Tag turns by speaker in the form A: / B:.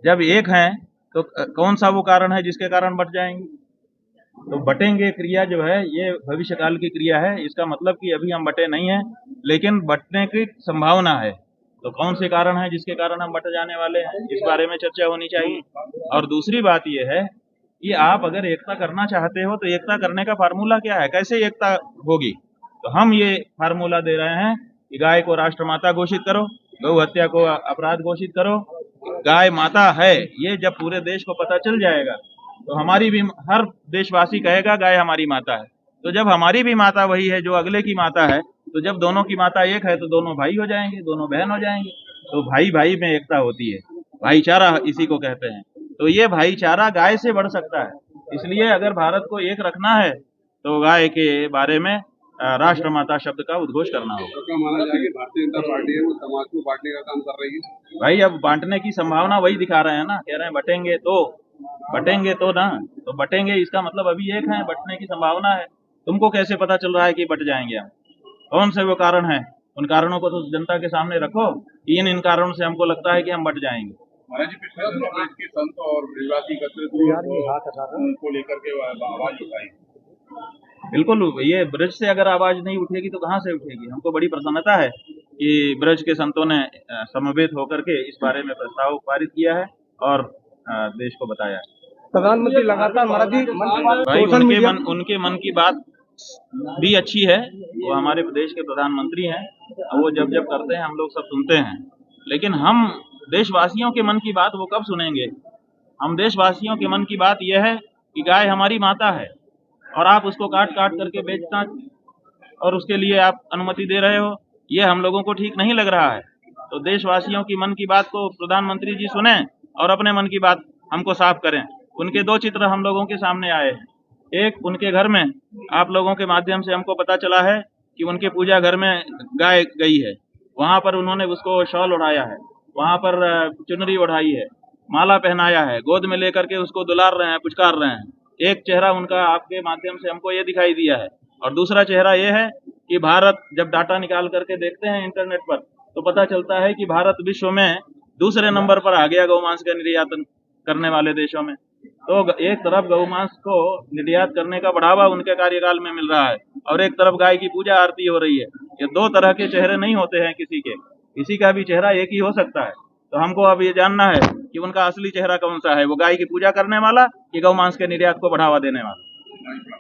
A: जब एक हैं तो कौन सा वो कारण है जिसके कारण बट जाएंगे? तो बटेंगे क्रिया जो है ये भविष्य काल की क्रिया है। इसका मतलब कि अभी हम बटे नहीं हैं, लेकिन बटने की संभावना है। तो कौन से कारण है जिसके कारण हम बट जाने वाले हैं, इस बारे में चर्चा होनी चाहिए। और दूसरी बात ये है कि आप अगर एकता करना चाहते हो तो एकता करने का फार्मूला क्या है, कैसे एकता होगी? तो हम ये फार्मूला दे रहे हैं कि गाय को राष्ट्रमाता घोषित करो, गौ हत्या को अपराध घोषित करो। गाय माता है ये जब पूरे देश को पता चल जाएगा तो हमारी भी, हर देशवासी कहेगा गाय हमारी माता है। तो जब हमारी भी माता वही है जो अगले की माता है, तो जब दोनों की माता एक है तो दोनों भाई हो जाएंगे, दोनों बहन हो जाएंगे। तो भाई भाई में एकता होती है, भाईचारा इसी को कहते हैं। तो ये भाईचारा गाय से बढ़ सकता है। इसलिए अगर भारत को एक रखना है तो गाय के बारे में राष्ट्रमाता शब्द का उद्घोष करना होगा।
B: तो माना जाए कि भारतीय जनता पार्टी है वो समाज को बांटने का काम कर रही है।
A: भाई अब बांटने की संभावना वही दिखा रहे हैं ना, कह रहे हैं बटेंगे तो ना, तो बटेंगे इसका मतलब अभी एक है, बटने की संभावना है। तुमको कैसे पता चल रहा है कि बट जाएंगे हम? कौन से वो कारण है? उन कारणों को तो जनता के सामने रखो। इन कारणों से हमको लगता है कि हम बट जाएंगे।
B: महाराज जी, पिछले दिनों ब्रज के संत और ब्रजवासी एकत्रित को लेकर के आवाज उठाई।
A: बिल्कुल, ये ब्रज से अगर आवाज नहीं उठेगी तो कहाँ से उठेगी? हमको बड़ी प्रसन्नता है कि ब्रज के संतों ने समवेत होकर के इस बारे में प्रस्ताव पारित किया है और देश को बताया है।
C: प्रधानमंत्री लगातार
A: भाई उनके मन की बात भी अच्छी है। वो हमारे प्रदेश के प्रधानमंत्री हैं, वो जब जब करते हैं हम लोग सब सुनते हैं। लेकिन हम देशवासियों के मन की बात वो कब सुनेंगे? हम देशवासियों के मन की बात यह है कि गाय हमारी माता है और आप उसको काट काट करके बेचना और उसके लिए आप अनुमति दे रहे हो, ये हम लोगों को ठीक नहीं लग रहा है। तो देशवासियों की मन की बात को प्रधानमंत्री जी सुने और अपने मन की बात हमको साफ करें। उनके दो चित्र हम लोगों के सामने आए हैं। एक, उनके घर में आप लोगों के माध्यम से हमको पता चला है कि उनके पूजा घर में गाय गई है, वहां पर उन्होंने उसको शॉल ओढ़ाया है, वहां पर चुनरी ओढ़ाई है, माला पहनाया है, गोद में लेकर के उसको दुलार रहे हैं, पुचकार रहे हैं। एक चेहरा उनका आपके माध्यम से हमको ये दिखाई दिया है। और दूसरा चेहरा ये है कि भारत, जब डाटा निकाल करके देखते हैं इंटरनेट पर, तो पता चलता है कि भारत विश्व में दूसरे नंबर पर आ गया गौमांस का निर्यात करने वाले देशों में। तो एक तरफ गौमांस को निर्यात करने का बढ़ावा उनके कार्यकाल में मिल रहा है और एक तरफ गाय की पूजा आरती हो रही है। ये दो तरह के चेहरे नहीं होते हैं किसी का भी चेहरा एक ही हो सकता है। तो हमको अब ये जानना है कि उनका असली चेहरा कौन सा है, वो गाय की पूजा करने वाला कि गौमांस के निर्यात को बढ़ावा देने वाला।